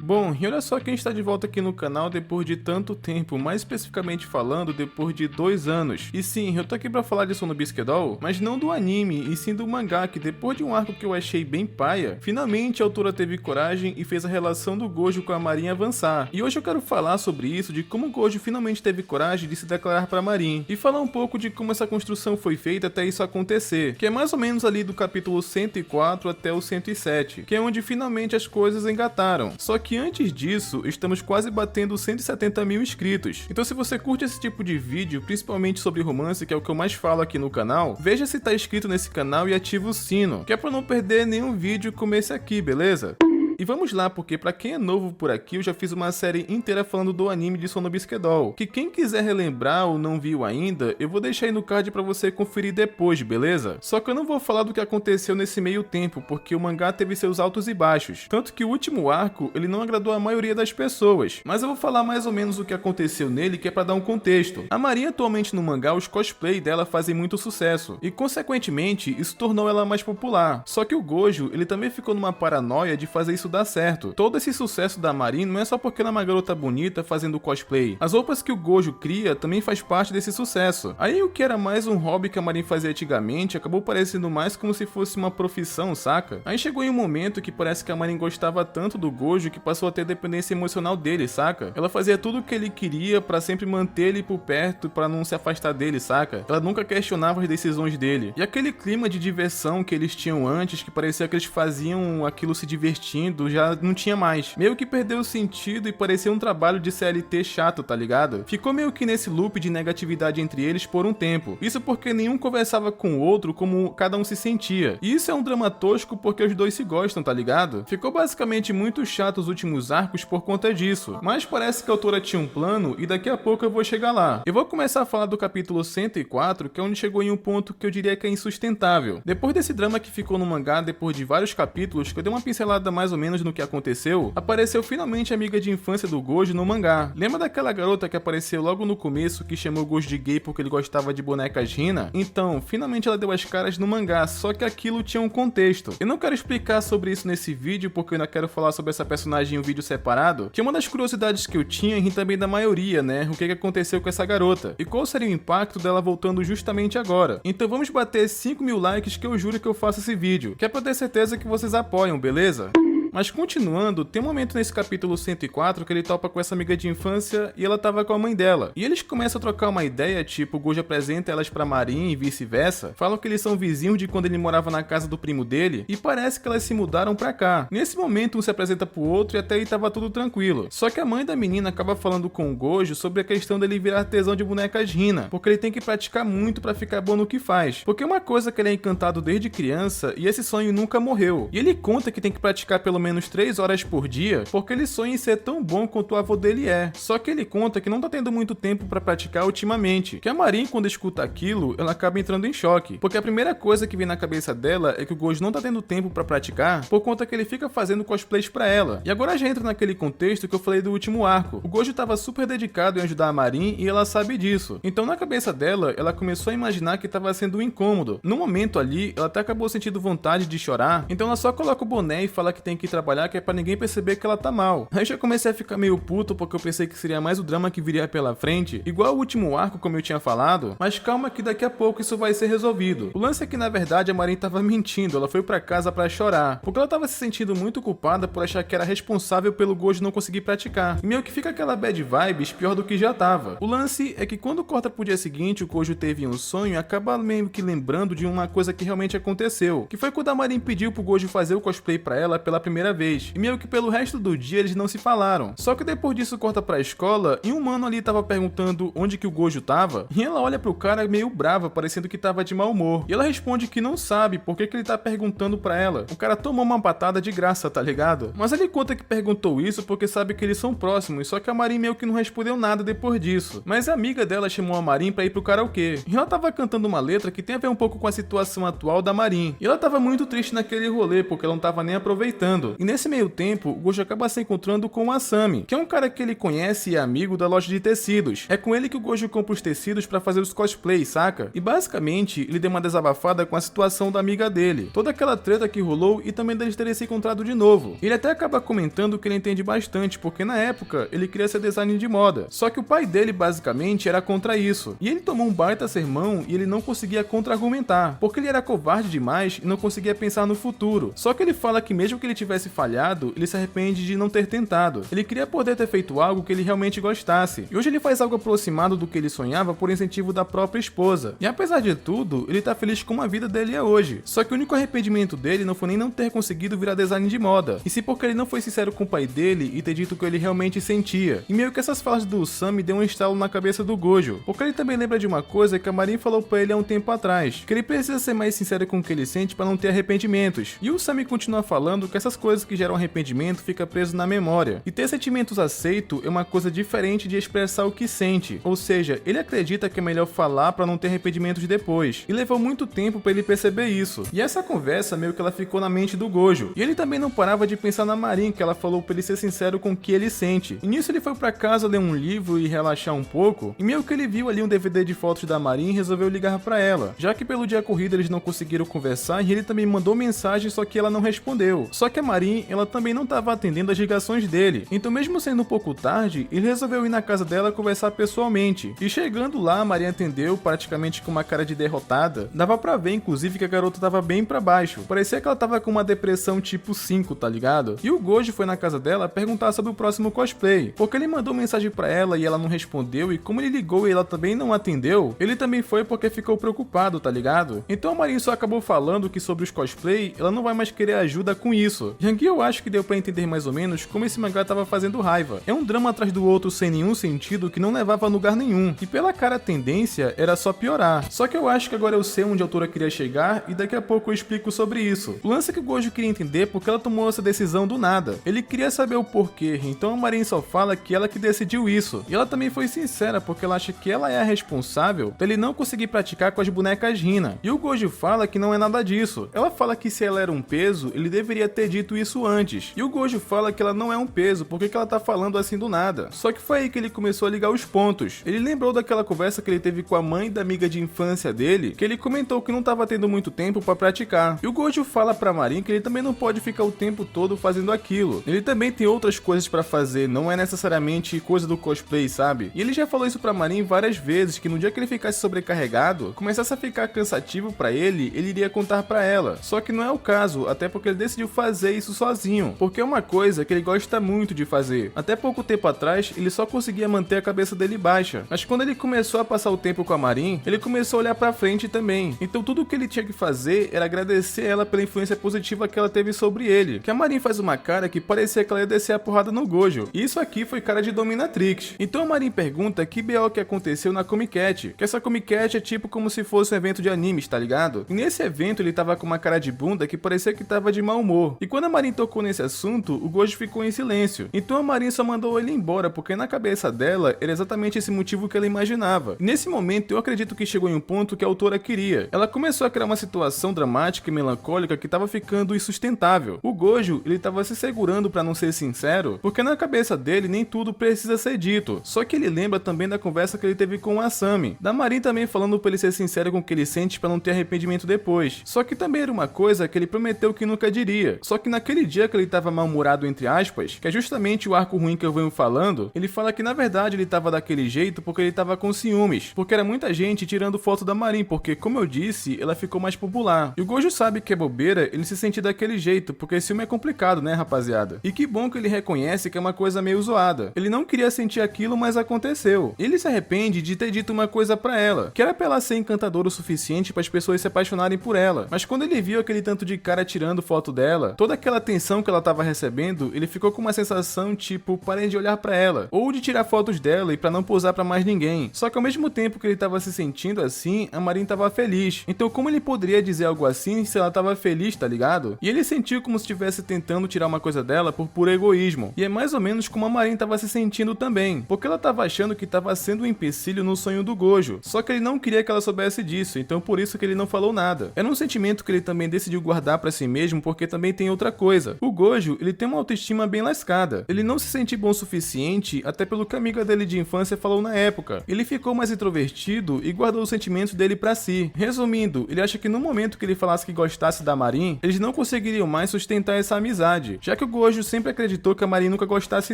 Bom, e olha só quem está de volta aqui no canal depois de tanto tempo, mais especificamente falando, depois de 2 anos. E sim, eu tô aqui pra falar de Sono Bisque Doll, mas não do anime, e sim do mangá, que depois de um arco que eu achei bem paia, finalmente a autora teve coragem e fez a relação do Gojo com a Marin avançar. E hoje eu quero falar sobre isso, de como o Gojo finalmente teve coragem de se declarar pra Marin, e falar um pouco de como essa construção foi feita até isso acontecer, que é mais ou menos ali do capítulo 104 até o 107, que é onde finalmente as coisas engataram. Só que antes disso, estamos quase batendo 170 mil inscritos. Então se você curte esse tipo de vídeo, principalmente sobre romance, que é o que eu mais falo aqui no canal, veja se tá inscrito nesse canal e ativa o sino, que é pra não perder nenhum vídeo como esse aqui, beleza? E vamos lá, porque pra quem é novo por aqui, eu já fiz uma série inteira falando do anime de Sono Bisque Doll, que quem quiser relembrar ou não viu ainda, eu vou deixar aí no card pra você conferir depois, beleza? Só que eu não vou falar do que aconteceu nesse meio tempo, porque o mangá teve seus altos e baixos, tanto que o último arco, ele não agradou a maioria das pessoas, mas eu vou falar mais ou menos o que aconteceu nele, que é pra dar um contexto. A Marin atualmente no mangá, os cosplay dela fazem muito sucesso, e consequentemente, isso tornou ela mais popular. Só que o Gojo, ele também ficou numa paranoia de fazer isso dar certo. Todo esse sucesso da Marin não é só porque ela é uma garota bonita fazendo cosplay. As roupas que o Gojo cria também faz parte desse sucesso. Aí o que era mais um hobby que a Marin fazia antigamente acabou parecendo mais como se fosse uma profissão, saca? Aí chegou em um momento que parece que a Marin gostava tanto do Gojo que passou a ter dependência emocional dele, saca? Ela fazia tudo o que ele queria pra sempre manter ele por perto, pra não se afastar dele, saca? Ela nunca questionava as decisões dele. E aquele clima de diversão que eles tinham antes, que parecia que eles faziam aquilo se divertindo, já não tinha mais. Meio que perdeu o sentido e parecia um trabalho de CLT chato, tá ligado? Ficou meio que nesse loop de negatividade entre eles por um tempo. Isso porque nenhum conversava com o outro como cada um se sentia. E isso é um drama tosco porque os dois se gostam, tá ligado? Ficou basicamente muito chato os últimos arcos por conta disso. Mas parece que a autora tinha um plano e daqui a pouco eu vou chegar lá. Eu vou começar a falar do capítulo 104, que é onde chegou em um ponto que eu diria que é insustentável. Depois desse drama que ficou no mangá, depois de vários capítulos, que eu dei uma pincelada mais ou menos no que aconteceu, apareceu finalmente a amiga de infância do Gojo no mangá. Lembra daquela garota que apareceu logo no começo que chamou o Gojo de gay porque ele gostava de bonecas Hina? Então, finalmente ela deu as caras no mangá, só que aquilo tinha um contexto. Eu não quero explicar sobre isso nesse vídeo porque eu ainda quero falar sobre essa personagem em um vídeo separado, que é uma das curiosidades que eu tinha e também da maioria, né? O que aconteceu com essa garota e qual seria o impacto dela voltando justamente agora. Então vamos bater 5 mil likes que eu juro que eu faço esse vídeo, que é pra ter certeza que vocês apoiam, beleza? Mas continuando, tem um momento nesse capítulo 104 que ele topa com essa amiga de infância e ela tava com a mãe dela. E eles começam a trocar uma ideia, tipo, o Gojo apresenta elas pra Marin e vice-versa. Falam que eles são vizinhos de quando ele morava na casa do primo dele e parece que elas se mudaram pra cá. Nesse momento, um se apresenta pro outro e até aí tava tudo tranquilo. Só que a mãe da menina acaba falando com o Gojo sobre a questão dele virar artesão de bonecas Hina, porque ele tem que praticar muito pra ficar bom no que faz. Porque uma coisa que ele é encantado desde criança e esse sonho nunca morreu. E ele conta que tem que praticar pelo menos 3 horas por dia, porque ele sonha em ser tão bom quanto o avô dele é. Só que ele conta que não tá tendo muito tempo pra praticar ultimamente. Que a Marin, quando escuta aquilo, ela acaba entrando em choque, porque a primeira coisa que vem na cabeça dela é que o Gojo não tá tendo tempo pra praticar, por conta que ele fica fazendo cosplays pra ela. E agora já entra naquele contexto que eu falei do último arco. O Gojo tava super dedicado em ajudar a Marin e ela sabe disso. Então na cabeça dela, ela começou a imaginar que tava sendo um incômodo. No momento ali, ela até acabou sentindo vontade de chorar, então ela só coloca o boné e fala que tem que trabalhar, que é pra ninguém perceber que ela tá mal. Aí já comecei a ficar meio puto porque eu pensei que seria mais o drama que viria pela frente, igual o último arco como eu tinha falado, mas calma que daqui a pouco isso vai ser resolvido. O lance é que na verdade a Marin tava mentindo, ela foi pra casa pra chorar, porque ela tava se sentindo muito culpada por achar que era responsável pelo Gojo não conseguir praticar, e meio que fica aquela bad vibes pior do que já tava. O lance é que quando corta pro dia seguinte o Gojo teve um sonho e acaba meio que lembrando de uma coisa que realmente aconteceu, que foi quando a Marin pediu pro Gojo fazer o cosplay pra ela pela primeira vez. E meio que pelo resto do dia eles não se falaram. Só que depois disso corta pra escola e um mano ali tava perguntando onde que o Gojo tava. E ela olha pro cara meio brava, parecendo que tava de mau humor. E ela responde que não sabe por que ele tá perguntando pra ela. O cara tomou uma patada de graça, tá ligado? Mas ele conta que perguntou isso porque sabe que eles são próximos, só que a Marin meio que não respondeu nada depois disso. Mas a amiga dela chamou a Marin pra ir pro karaokê. E ela tava cantando uma letra que tem a ver um pouco com a situação atual da Marin. E ela tava muito triste naquele rolê porque ela não tava nem aproveitando. falando. E nesse meio tempo, o Gojo acaba se encontrando com o Asami, que é um cara que ele conhece e é amigo da loja de tecidos. É com ele que o Gojo compra os tecidos pra fazer os cosplays, saca? E basicamente, ele deu uma desabafada com a situação da amiga dele, toda aquela treta que rolou e também deles terem se encontrado de novo. Ele até acaba comentando que ele entende bastante, porque na época ele queria ser designer de moda, só que o pai dele basicamente era contra isso, e ele tomou um baita sermão e ele não conseguia contra-argumentar, porque ele era covarde demais e não conseguia pensar no futuro. Só que ele fala que mesmo que ele tivesse falhado, ele se arrepende de não ter tentado. Ele queria poder ter feito algo que ele realmente gostasse, e hoje ele faz algo aproximado do que ele sonhava por incentivo da própria esposa. E apesar de tudo, ele tá feliz com a vida dele hoje. Só que o único arrependimento dele não foi nem não ter conseguido virar designer de moda, e sim porque ele não foi sincero com o pai dele e ter dito o que ele realmente sentia. E meio que essas falas do Sami deu um estalo na cabeça do Gojo, porque ele também lembra de uma coisa que a Marin falou pra ele há um tempo atrás, que ele precisa ser mais sincero com o que ele sente para não ter arrependimentos. E o Sami continua falando que essas coisas que geram arrependimento fica preso na memória, e ter sentimentos aceito é uma coisa diferente de expressar o que sente. Ou seja, ele acredita que é melhor falar para não ter arrependimentos depois, e levou muito tempo para ele perceber isso. E essa conversa meio que ela ficou na mente do Gojo, e ele também não parava de pensar na Marin, que ela falou para ele ser sincero com o que ele sente. E nisso ele foi para casa ler um livro e relaxar um pouco, e meio que ele viu ali um DVD de fotos da Marin e resolveu ligar para ela, já que pelo dia corrido eles não conseguiram conversar e ele também mandou mensagem, só que ela não respondeu. Só que a Marin, ela também não estava atendendo as ligações dele, então mesmo sendo um pouco tarde, ele resolveu ir na casa dela conversar pessoalmente. E chegando lá, a Marin atendeu praticamente com uma cara de derrotada. Dava pra ver inclusive que a garota tava bem pra baixo, parecia que ela tava com uma depressão tipo 5, tá ligado? E o Gojo foi na casa dela perguntar sobre o próximo cosplay, porque ele mandou mensagem pra ela e ela não respondeu, e como ele ligou e ela também não atendeu, ele também foi porque ficou preocupado, tá ligado? Então a Marin só acabou falando que sobre os cosplay, ela não vai mais querer ajuda com isso. E aqui eu acho que deu pra entender mais ou menos como esse mangá tava fazendo raiva. É um drama atrás do outro sem nenhum sentido que não levava a lugar nenhum, e pela cara a tendência era só piorar. Só que eu acho que agora eu sei onde a autora queria chegar e daqui a pouco eu explico sobre isso. O lance é que o Gojo queria entender porque ela tomou essa decisão do nada. Ele queria saber o porquê, então a Marin só fala que ela que decidiu isso. E ela também foi sincera porque ela acha que ela é a responsável dele não conseguir praticar com as bonecas Hina. E o Gojo fala que não é nada disso. Ela fala que se ela era um peso, ele deveria ter dito isso antes. E o Gojo fala que ela não é um peso, porque que ela tá falando assim do nada. Só que foi aí que ele começou a ligar os pontos. Ele lembrou daquela conversa que ele teve com a mãe da amiga de infância dele, que ele comentou que não tava tendo muito tempo pra praticar. E o Gojo fala pra Marin que ele também não pode ficar o tempo todo fazendo aquilo. Ele também tem outras coisas pra fazer, não é necessariamente coisa do cosplay, sabe? E ele já falou isso pra Marin várias vezes, que no dia que ele ficasse sobrecarregado, começasse a ficar cansativo pra ele iria contar pra ela. Só que não é o caso, até porque ele decidiu fazer isso sozinho, porque é uma coisa que ele gosta muito de fazer. Até pouco tempo atrás, ele só conseguia manter a cabeça dele baixa, mas quando ele começou a passar o tempo com a Marin, ele começou a olhar pra frente também. Então tudo o que ele tinha que fazer era agradecer ela pela influência positiva que ela teve sobre ele. Que a Marin faz uma cara que parecia que ela ia descer a porrada no Gojo. E isso aqui foi cara de dominatrix. Então a Marin pergunta que BO que aconteceu na Comic Cat, que essa Comic Cat é tipo como se fosse um evento de animes, tá ligado? E nesse evento ele tava com uma cara de bunda que parecia que tava de mau humor. E quando a Marin tocou nesse assunto, o Gojo ficou em silêncio. Então a Marin só mandou ele embora, porque na cabeça dela era exatamente esse motivo que ela imaginava. E nesse momento eu acredito que chegou em um ponto que a autora queria. Ela começou a criar uma situação dramática e melancólica que tava ficando insustentável. O Gojo, ele tava se segurando pra não ser sincero, porque na cabeça dele nem tudo precisa ser dito. Só que ele lembra também da conversa que ele teve com o Asami. Da Marin também falando pra ele ser sincero com o que ele sente pra não ter arrependimento depois. Só que também era uma coisa que ele prometeu que nunca diria. Só que naquele dia que ele tava mal-humorado, entre aspas, que é justamente o arco ruim que eu venho falando, ele fala que na verdade ele tava daquele jeito porque ele tava com ciúmes, porque era muita gente tirando foto da Marin, porque como eu disse, ela ficou mais popular. E o Gojo sabe que é bobeira ele se sentir daquele jeito, porque ciúme é complicado, né, rapaziada? E que bom que ele reconhece que é uma coisa meio zoada. Ele não queria sentir aquilo, mas aconteceu. Ele se arrepende de ter dito uma coisa pra ela, que era pra ela ser encantadora o suficiente para as pessoas se apaixonarem por ela. Mas quando ele viu aquele tanto de cara tirando foto dela, toda aquela atenção que ela tava recebendo, ele ficou com uma sensação tipo, parem de olhar pra ela, ou de tirar fotos dela e pra não posar pra mais ninguém. Só que ao mesmo tempo que ele tava se sentindo assim, a Marin tava feliz. Então como ele poderia dizer algo assim se ela tava feliz, tá ligado? E ele sentiu como se estivesse tentando tirar uma coisa dela por puro egoísmo. E é mais ou menos como a Marin tava se sentindo também, porque ela tava achando que tava sendo um empecilho no sonho do Gojo. Só que ele não queria que ela soubesse disso, então por isso que ele não falou nada. Era um sentimento que ele também decidiu guardar pra si mesmo, porque também tem outra coisa. O Gojo, ele tem uma autoestima bem lascada. Ele não se sente bom o suficiente, até pelo que a amiga dele de infância falou na época. Ele ficou mais introvertido e guardou os sentimentos dele pra si. Resumindo, ele acha que no momento que ele falasse que gostasse da Marin, eles não conseguiriam mais sustentar essa amizade, já que o Gojo sempre acreditou que a Marin nunca gostasse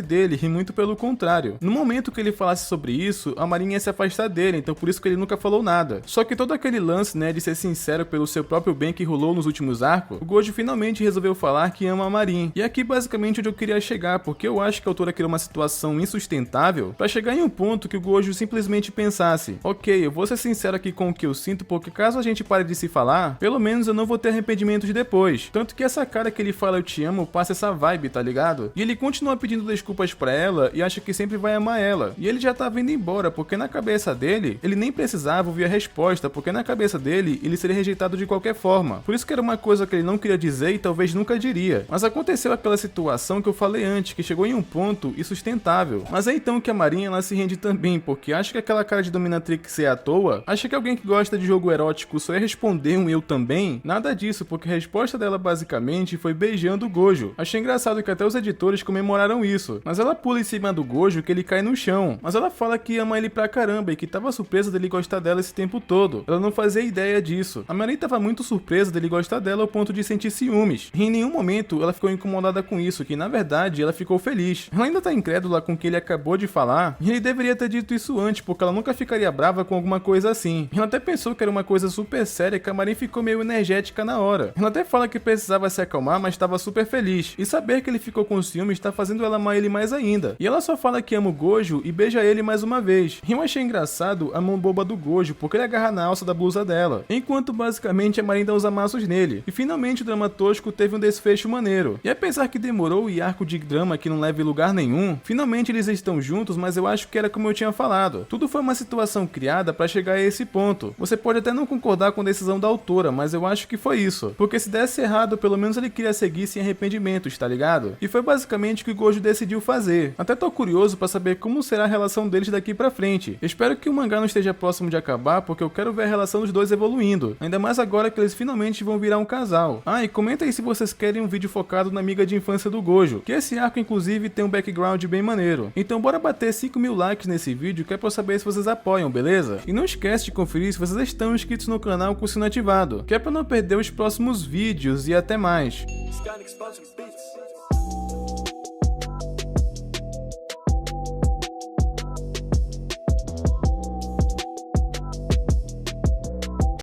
dele, e muito pelo contrário. No momento que ele falasse sobre isso, a Marin ia se afastar dele, então por isso que ele nunca falou nada. Só que todo aquele lance, né, de ser sincero pelo seu próprio bem que rolou nos últimos arcos, o Gojo finalmente resolveu falar que ama a Marin. E aqui basicamente onde eu queria chegar, porque eu acho que a autora criou uma situação insustentável pra chegar em um ponto que o Gojo simplesmente pensasse: ok, eu vou ser sincero aqui com o que eu sinto, porque caso a gente pare de se falar, pelo menos eu não vou ter arrependimentos depois. Tanto que essa cara que ele fala eu te amo passa essa vibe, tá ligado? E ele continua pedindo desculpas pra ela e acha que sempre vai amar ela. E ele já tá vindo embora, porque na cabeça dele, ele nem precisava ouvir a resposta, porque na cabeça dele, ele seria rejeitado de qualquer forma. Por isso que era uma coisa que ele não queria dizer e talvez nunca diria. Mas aconteceu aquela situação que eu falei antes, que chegou em um ponto insustentável. Mas é então que a Marin, ela se rende também, porque acha que aquela cara de dominatrix é à toa, acha que alguém que gosta de jogo erótico só ia responder um eu também. Nada disso, porque a resposta dela basicamente foi beijando o Gojo. Achei engraçado que até os editores comemoraram isso, mas ela pula em cima do Gojo que ele cai no chão. Mas ela fala que ama ele pra caramba e que tava surpresa dele gostar dela esse tempo todo. Ela não fazia ideia disso. A Marin tava muito surpresa dele gostar dela ao ponto de sentir ciúmes. E em nenhum momento ela ficou incomodada com isso, que na verdade ela ficou feliz. Ela ainda tá incrédula com o que ele acabou de falar, e ele deveria ter dito isso antes, porque ela nunca ficaria brava com alguma coisa assim. Ela até pensou que era uma coisa super séria, que a Marin ficou meio energética na hora. Ela até fala que precisava se acalmar, mas estava super feliz. E saber que ele ficou com ciúmes está fazendo ela amar ele mais ainda. E ela só fala que ama o Gojo e beija ele mais uma vez. E eu achei engraçado a mão boba do Gojo, porque ele agarra na alça da blusa dela, enquanto basicamente a Marin dá os amassos nele. E finalmente o drama tosco teve um desfecho maneiro. E apesar que demorou e arco de drama que não leva em lugar nenhum, finalmente eles estão juntos, mas eu acho que era como eu tinha falado. Tudo foi uma situação criada para chegar a esse ponto. Você pode até não concordar com a decisão da autora, mas eu acho que foi isso. Porque se desse errado, pelo menos ele queria seguir sem arrependimentos, tá ligado? E foi basicamente o que o Gojo decidiu fazer. Até tô curioso pra saber como será a relação deles daqui pra frente. Espero que o mangá não esteja próximo de acabar, porque eu quero ver a relação dos dois evoluindo. Ainda mais agora que eles finalmente vão virar um casal. Ah, e comenta aí se vocês querem um vídeo focado na amiga de infância do Gojo, que esse arco inclusive tem um background bem maneiro. Então bora bater 5.000 likes nesse vídeo, que é pra eu saber se vocês apoiam, beleza? E não esquece de conferir se vocês estão inscritos no canal com o sino ativado, que é pra não perder os próximos vídeos, e até mais.